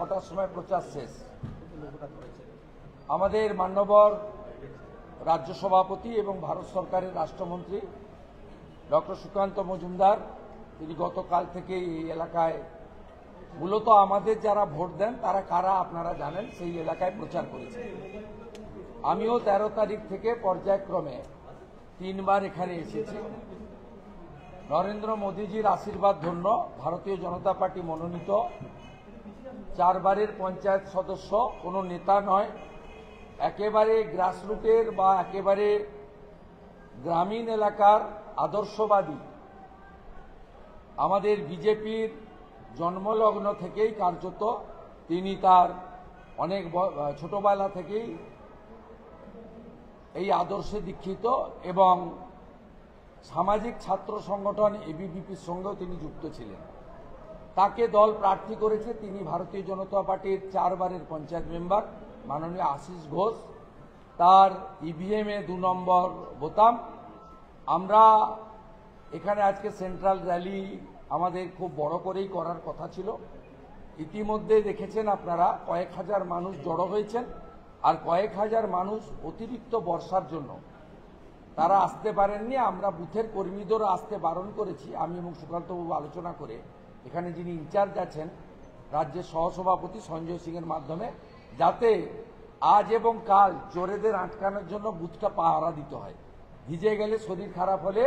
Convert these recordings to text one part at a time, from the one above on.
6টার সময় প্রচার শেষ। আমাদের মাননীয় রাজ্য সভাপতি এবং ভারত সরকারের রাষ্ট্রমন্ত্রী ডক্টর সুকান্ত মজুমদার তিনি গতকাল থেকে এই এলাকায় মূলত আমাদের যারা ভোট দেন তারা কারা আপনারা জানেন, সেই এলাকায় প্রচার করেছেন। আমিও 13 তারিখ থেকে পর্যায়ক্রমে 3বার এখানে এসেছি। নরেন্দ্র মোদীজির আশীর্বাদ ধন্য ভারতীয় জনতা পার্টি মনোনীত 4বারের পঞ্চায়েত সদস্য, কোনো নেতা নয়, একেবারে গ্রাসরুটের বা একেবারে গ্রামীণ এলাকার আদর্শবাদী। আমাদের বিজেপির জন্মলগ্ন থেকেই কার্যত তিনি তার অনেক ছোটবেলা থেকেই এই আদর্শে দীক্ষিত এবং সামাজিক ছাত্র সংগঠন এবিভিপির সঙ্গেও তিনি যুক্ত ছিলেন। তাকে দল প্রার্থী করেছে, তিনি ভারতীয় জনতা পার্টির 4বারের পঞ্চায়েত মেম্বার মাননীয় আশিস ঘোষ। তার ইভিএমে 2 নম্বর বোতাম। আমরা এখানে আজকে সেন্ট্রাল র্যালি আমাদের খুব বড় করেই করার কথা ছিল। ইতিমধ্যে দেখেছেন আপনারা কয়েক হাজার মানুষ জড়ো হয়েছেন, আর কয়েক হাজার মানুষ অতিরিক্ত বর্ষার জন্য তারা আসতে পারেননি। আমরা বুথের কর্মীদেরও আসতে বারণ করেছি। আমি এবং সুকান্তবাবু আলোচনা করে এখানে যিনি ইনচার্জ আছেন রাজ্যের সহসভাপতি সঞ্জয় সিংয়ের মাধ্যমে, যাতে আজ এবং কাল চোরেদের আটকানোর জন্য বুথটা পাহারা দিতে হয়। ভিজে গেলে শরীর খারাপ হলে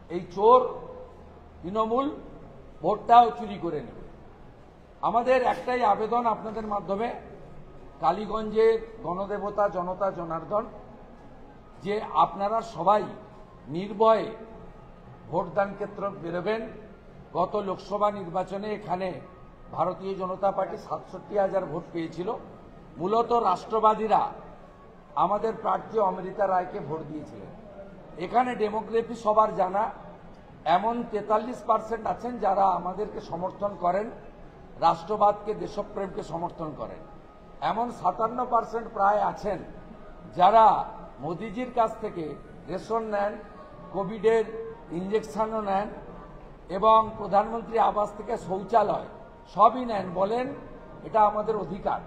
এই চোর তৃণমূল ভোটটাও চুরি করে নেবে। আমাদের একটাই আবেদন আপনাদের মাধ্যমে, কালীগঞ্জের গণদেবতা জনতা জনার্দন, যে আপনারা সবাই নির্ভয়ে ভোটদান কেন্দ্র বেরোবেন। গত লোকসভা নির্বাচনে এখানে ভারতীয় জনতা পার্টি 67,000 ভোট পেয়েছিল। মূলত রাষ্ট্রবাদীরা আমাদের প্রার্থী অমৃতা রায়কে ভোট দিয়েছিলেন। এখানে ডেমোগ্রাফি সবার জানা, এমন 43% আছেন যারা আমাদেরকে সমর্থন করেন, রাষ্ট্রবাদকে দেশপ্রেমকে সমর্থন করেন। এমন 57% প্রায় আছেন যারা মোদিজির কাছ থেকে রেশন নেন, কোভিডের ইঞ্জেকশনও নেন এবং প্রধানমন্ত্রী আবাস থেকে শৌচালয় সবই নেন, বলেন এটা আমাদের অধিকার।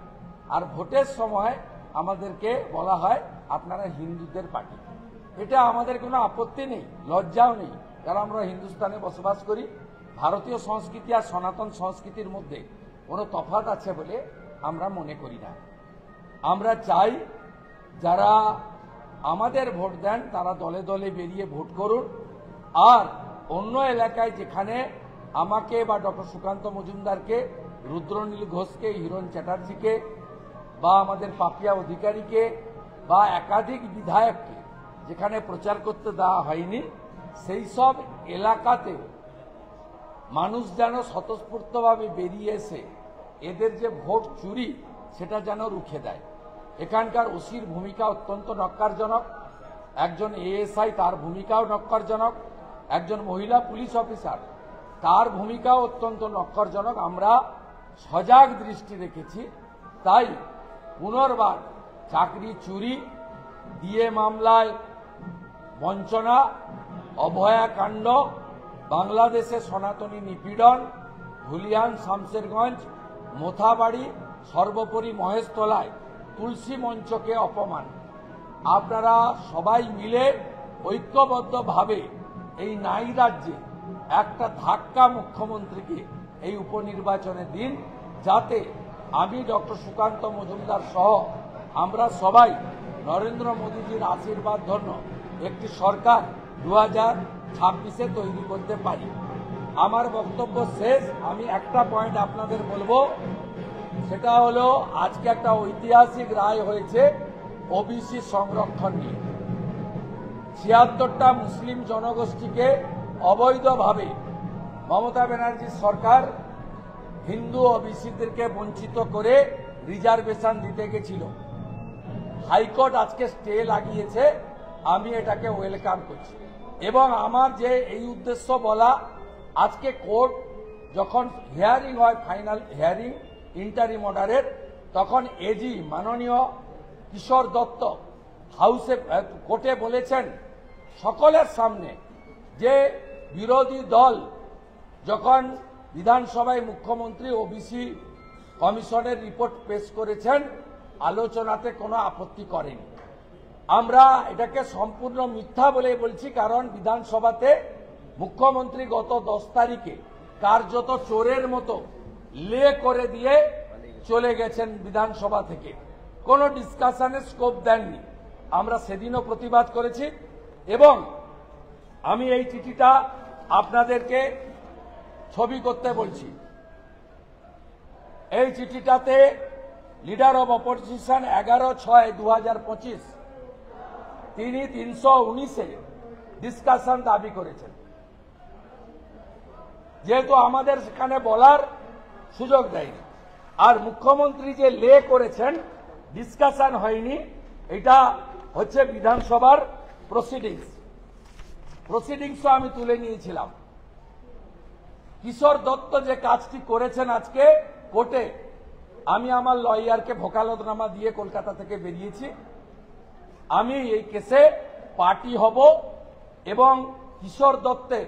আর ভোটের সময় আমাদেরকে বলা হয় আপনারা হিন্দুদের পার্টি। এটা আমাদের কোনো আপত্তি নেই, লজ্জাও নেই, কারণ আমরা হিন্দুস্তানে বসবাস করি। ভারতীয় সংস্কৃতি আর সনাতন সংস্কৃতির মধ্যে কোনো তফাৎ আছে বলে আমরা মনে করি না। আমরা চাই যারা আমাদের ভোট দেন তারা দলে দলে বেরিয়ে ভোট করুন। আর অন্য এলাকায় যেখানে আমাকে বা ডক্টর সুকান্ত মজুমদারকে, রুদ্রনীল ঘোষকে, হিরণ চ্যাটার্জিকে বা আমাদের পাপিয়া অধিকারীকে বা একাধিক বিধায়ককে যেখানে প্রচার করতে দেওয়া হয়নি, সেই সব এলাকাতে মানুষ যেন স্বতঃস্ফূর্তভাবে বেরিয়ে এসে এদের যে ভোট চুরি সেটা যেন রুখে দেয়। এখানকার ওসির ভূমিকা অত্যন্ত নক্কারজনক, একজন এএসআই তার ভূমিকাও নক্কারজনক, একজন মহিলা পুলিশ অফিসার তার ভূমিকাও অত্যন্ত নক্কারজনক। আমরা সজাগ দৃষ্টি রেখেছি, তাই পুনর্বার চাকরি চুরি, ডিএ মামলায় বঞ্চনা, অভয়াকাণ্ড, বাংলাদেশে সনাতনী নিপীড়ন, ধুলিয়ান, শামশেরগঞ্জ, মোথাবাড়ি, সর্বোপরি মহেশতলায় তুলসী মঞ্চকে অপমান, আপনারা সবাই মিলে ঐক্যবদ্ধভাবে এই নাই রাজ্যে একটা ধাক্কা মুখ্যমন্ত্রীকে এই উপনির্বাচনে দিন, যাতে আমি ডক্টর সুকান্ত মজুমদার সহ আমরা সবাই নরেন্দ্র মোদীজির আশীর্বাদ ধন্য একটি সরকার 2026-এ তৈরি করতে পারি। আমার বক্তব্য শেষ। আমি একটা পয়েন্ট আপনাদের বলবো, সেটা হলো আজকে একটা ঐতিহাসিক রায় হয়েছে ওবিসি সংরক্ষণ নিয়ে। 76টা মুসলিম জনগোষ্ঠীকে অবৈধভাবে মমতা ব্যানার্জির সরকার হিন্দু ওবিসিদেরকে বঞ্চিত করে রিজার্ভেশন দিতে গেছিল। হাইকোর্ট আজকে স্টে লাগিয়েছে, আমি এটাকে ওয়েলকাম করছি। এবং আমার যে এই উদ্দেশ্য বলা, আজকে কোর্ট যখন হিয়ারিং হয়, ফাইনাল হিয়ারিং ইন্টারিম অর্ডারের, তখন এজি মাননীয় কিশোর দত্ত হাউসে কোর্টে বলেছেন সকলের সামনে যে বিরোধী দল যখন বিধানসভায় মুখ্যমন্ত্রী ওবিসি কমিশনের রিপোর্ট পেশ করেছেন, আলোচনাতে কোনো আপত্তি করেনি। আমরা এটাকে সম্পূর্ণ মিথ্যা বলে বলছি, কারণ বিধানসভাতে মুখ্যমন্ত্রী গত 10 তারিখে কার্যত চোরের মতো লে করে দিয়ে চলে গেছেন বিধানসভা থেকে, কোনো ডিসকাশনের স্কোপ দেননি। আমরা সেদিনও প্রতিবাদ করেছি এবং আমি এই চিঠিটা আপনাদেরকে ছবি করতে বলছি। এই চিঠিটাতে লিডার অব অপোজিশন 11/6/2025 তিনি 319-এ ডিসকাশন দাবি করেছেন। যেহেতু আমাদের সেখানে বলার সুযোগ দেয়নি, আর মুখ্যমন্ত্রী যে লে করেছেন ডিসকাশন হয়নি, এটা হচ্ছে বিধানসভার প্রসিডিংসও আমি তুলে নিয়েছিলাম। কিশোর দত্ত যে কাজটি করেছেন আজকে কোর্টে, আমি আমার লয়ারকে ভোকালতনামা দিয়ে কলকাতা থেকে বেরিয়েছি। আমি এই কেসে পার্টি হব এবং কিশোর দত্তের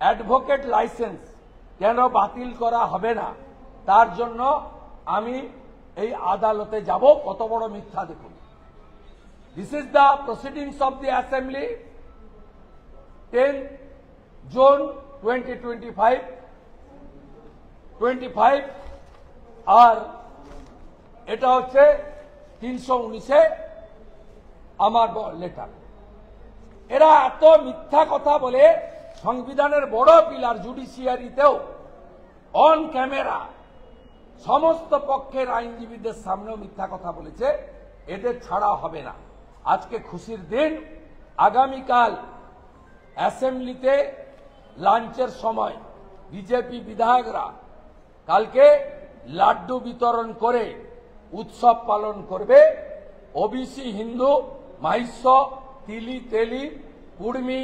অ্যাডভোকেট লাইসেন্স কেন বাতিল করা হবে না তার জন্য আমি এই আদালতে যাব। কত বড় মিথ্যা দেখুন। This is the proceedings of the assembly 10 June 2025 আর এটা হচ্ছে 319-এ আমার লেটার। এরা এত মিথ্যা কথা বলে সংবিধানের বড় পিলার জুডিশিয়ারিতেও অন ক্যামেরা সমস্ত পক্ষের আইনজীবীদের সামনেও মিথ্যা কথা বলেছে। এদের ছাড়া হবে না। আজকে খুশির দিন। আগামীকাল অ্যাসেম্বলিতে লাঞ্চের সময় বিজেপি বিধায়করা কালকে লাড্ডু বিতরণ করে উৎসব পালন করবে। ওবিসি, হিন্দু, মাহিষ্য, তিলি, তেলি, কুর্মী,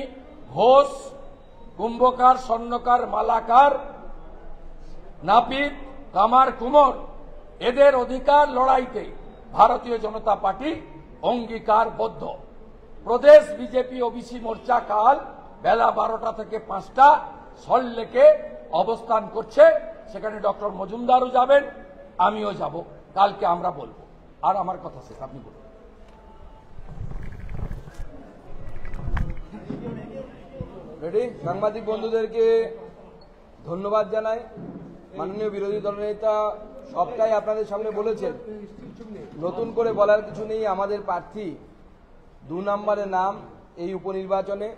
ঘোষ, কুম্ভকার, স্বর্ণকার, মালাকার, নাপিত, কামার, কুমোর, এদের অধিকার লড়াইতে ভারতীয় জনতা পার্টি অঙ্গীকারবদ্ধ। প্রদেশ বিজেপি ওবিসি মোর্চা কাল বেলা 12টা থেকে 5টা সল্টলেকে অবস্থান করছে। সেখানে ডক্টর মজুমদারও যাবেন, আমিও যাব। কালকে আমরা বলবো। আর আমার কথা শেষ, আপনি বলুন। রেডি? সাংবাদিক বন্ধুদেরকে ধন্যবাদ জানাই। মাননীয় বিরোধী দলনেতা সবটাই আপনাদের সামনে বলেছেন, নতুন করে বলার কিছু নেই। আমাদের প্রার্থী 2 নম্বরে নাম এই উপনির্বাচনে।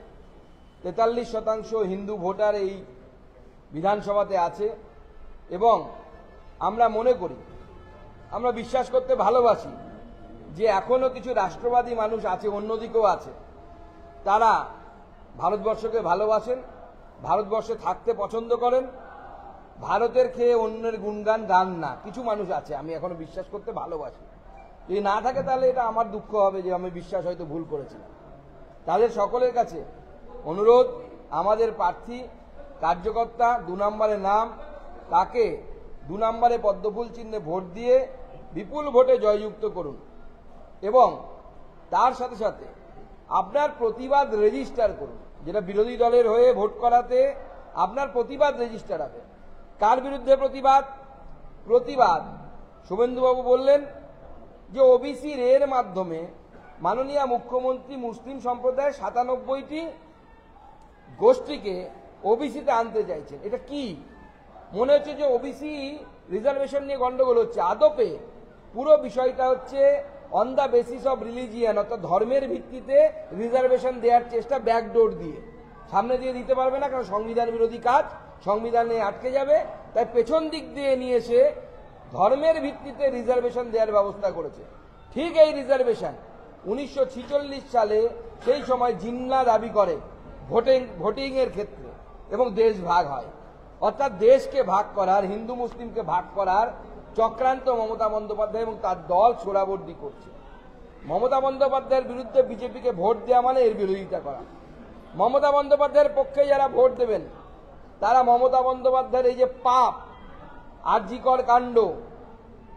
43% হিন্দু ভোটার এই বিধানসভাতে আছে এবং আমরা মনে করি, আমরা বিশ্বাস করতে ভালোবাসি যে এখনো কিছু রাষ্ট্রবাদী মানুষ আছে, অন্যদিকেও আছে, তারা ভারতবর্ষকে ভালোবাসেন, ভারতবর্ষে থাকতে পছন্দ করেন, ভারতের খেয়ে অন্যের গুণগান গান না। কিছু মানুষ আছে, আমি এখনো বিশ্বাস করতে ভালোবাসি। যদি না থাকে তাহলে এটা আমার দুঃখ হবে যে আমি বিশ্বাস হয়তো ভুল করেছিলাম। তাদের সকলের কাছে অনুরোধ, আমাদের প্রার্থী কার্যকর্তা 2 নম্বরে নাম, তাকে 2 নম্বরে পদ্মফুল চিহ্নে ভোট দিয়ে বিপুল ভোটে জয়যুক্ত করুন এবং তার সাথে সাথে আপনার প্রতিবাদ রেজিস্টার করুন। যেটা বিরোধী দলের হয়ে ভোট করাতে আপনার প্রতিবাদ রেজিস্টার হবে। কার বিরুদ্ধে প্রতিবাদ? শুভেন্দুবাবু বললেন যে ওবিসি এর মাধ্যমে মাননীয় মুখ্যমন্ত্রী মুসলিম সম্প্রদায়ের 97টি গোষ্ঠীকে ওবিসিতে আনতে চাইছেন। এটা কি? মনে হচ্ছে যে ওবিসি রিজার্ভেশন নিয়ে গন্ডগোল হচ্ছে। আদপে পুরো বিষয়টা হচ্ছে on the basis of religion, অর্থাৎ ধর্মের ভিত্তিতে রিজার্ভেশন দেওয়ার চেষ্টা ব্যাকডোর দিয়ে। সামনে দিয়ে দিতে পারবে না, কারণ সংবিধান বিরোধী কাজ, সংবিধানে আটকে যাবে। তাই পেছন দিক দিয়ে নিয়ে এসে ধর্মের ভিত্তিতে রিজার্ভেশন দেওয়ার ব্যবস্থা করেছে। ঠিক এই রিজার্ভেশন 1946 সালে সেই সময় জিন্না দাবি করে ভোটিং এর ক্ষেত্রে এবং দেশ ভাগ হয়। অর্থাৎ দেশকে ভাগ করার, হিন্দু মুসলিমকে ভাগ করার চক্রান্ত মমতা বন্দ্যোপাধ্যায় এবং তার দল সোরাবর্দি করছে। মমতা বন্দ্যোপাধ্যায়ের বিরুদ্ধে বিজেপিকে ভোট দেওয়া মানে এর বিরোধিতা করা। মমতা বন্দ্যোপাধ্যায়ের পক্ষে যারা ভোট দেবেন তারা মমতা বন্দ্যোপাধ্যায়ের এই যে পাপ, আরজিকর কাণ্ড,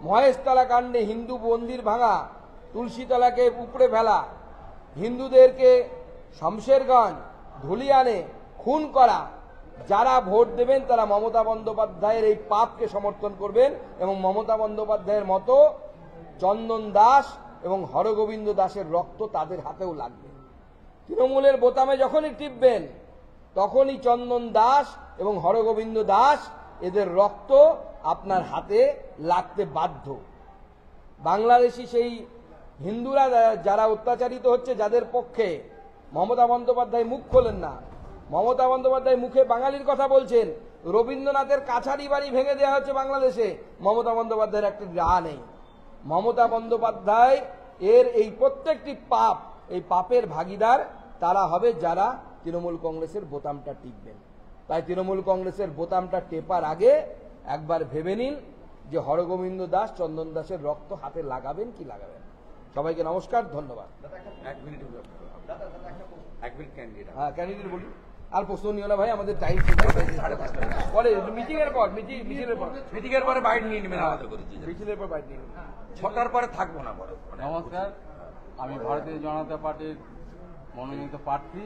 মহেশতলা কাণ্ডে হিন্দু মন্দির ভাঙা, তুলসীতলাকে উপড়ে ফেলা, হিন্দুদেরকে শমশেরগঞ্জ, ধুলিয়ানে খুন করা, যারা ভোট দেবেন তারা মমতা বন্দ্যোপাধ্যায়ের এই পাপকে সমর্থন করবেন এবং মমতা বন্দ্যোপাধ্যায়ের মতো চন্দন দাস এবং হরগোবিন্দ দাসের রক্ত তাদের হাতেও লাগবে। তৃণমূলের বোতামে যখনই টিপবেন তখনই চন্দন দাস এবং হরগোবিন্দ দাস এদের রক্ত আপনার হাতে লাগতে বাধ্য। বাংলাদেশি সেই হিন্দুরা যারা অত্যাচারিত হচ্ছে, যাদের পক্ষে মমতা বন্দ্যোপাধ্যায় মুখ খোলেন না, মমতা বন্দ্যোপাধ্যায় মুখে বাঙালির কথা বলছেন, রবীন্দ্রনাথের কাছারি বাড়ি ভেঙে দেওয়া হচ্ছে বাংলাদেশে, মমতা বন্দ্যোপাধ্যায়ের একটি রা নেই। মমতা বন্দ্যোপাধ্যায় এর এই প্রত্যেকটি পাপ, এই পাপের ভাগীদার তারা হবে যারা তৃণমূল কংগ্রেসের বোতামটা টিপবেন। তাই তৃণমূল কংগ্রেসের বোতামটা টেপার আগে একবার ভেবে নিন যে হরগোবিন্দ দাস, চন্দন দাসের রক্ত হাতে লাগাবেন কি লাগাবেন। সবাইকে নমস্কার, ধন্যবাদ। এক মিনিট ক্যান্ডিডেট। হ্যাঁ, ক্যান্ডিডেট বলি। আর প্রশ্ন নিও না ভাই, আমাদের টাইম পরে মিটিং এর পর, মিটিং এর পরে বাইট নিয়ে নেবেন, আলাদা করেছি। মিছিলের পর বাইট নিয়ে নেবেন। 6টার পরে থাকবো না পরে। নমস্কার, আমি ভারতীয় জনতা পার্টির মনোনীত প্রার্থী।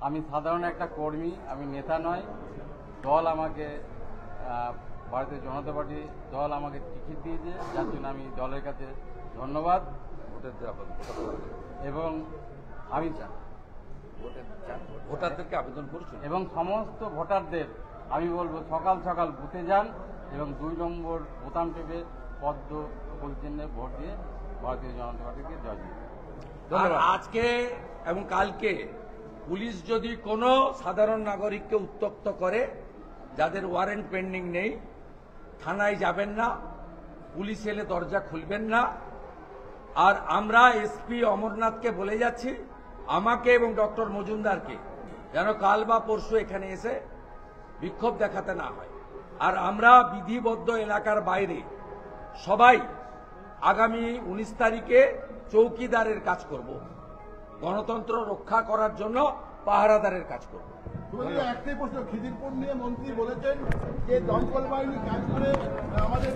আমি সাধারণ একটা কর্মী, আমি নেতা নয়। দল আমাকে ভারতীয় জনতা পার্টি দল আমাকে টিকিট দিয়েছে, যার জন্য আমি দলের কাছে ধন্যবাদ। এবং আমি ভোটারদেরকে আবেদন করছি এবং সমস্ত ভোটারদের আমি বলবো সকাল সকাল বুথে যান এবং 2 নম্বর বোতাম টেপে পদ্ম ফুল চিহ্নে ভোট দিয়ে ভারতীয় জনতা পার্টিকে জয় দিন। আর আজকে এবং কালকে পুলিশ যদি কোনো সাধারণ নাগরিককে উত্ত্যক্ত করে, যাদের ওয়ারেন্ট পেন্ডিং নেই, থানায় যাবেন না, পুলিশ এলে দরজা খুলবেন না। আর আমরা এসপি অমরনাথকে বলে যাচ্ছি, আমাকে এবং ডক্টর মজুমদারকে যেন কাল বা পরশু এখানে এসে বিক্ষোভ দেখাতে না হয়। আর আমরা বিধিবদ্ধ এলাকার বাইরে সবাই আগামী 19 তারিখে চৌকিদারের কাজ করব, গণতন্ত্র রক্ষা করার জন্য পাহারাদারের কাজ করব। একটাই প্রশ্ন, খিদিরপুর নিয়ে মন্ত্রী বলেছেন যে দমকল বাহিনী কাজ করে আমাদের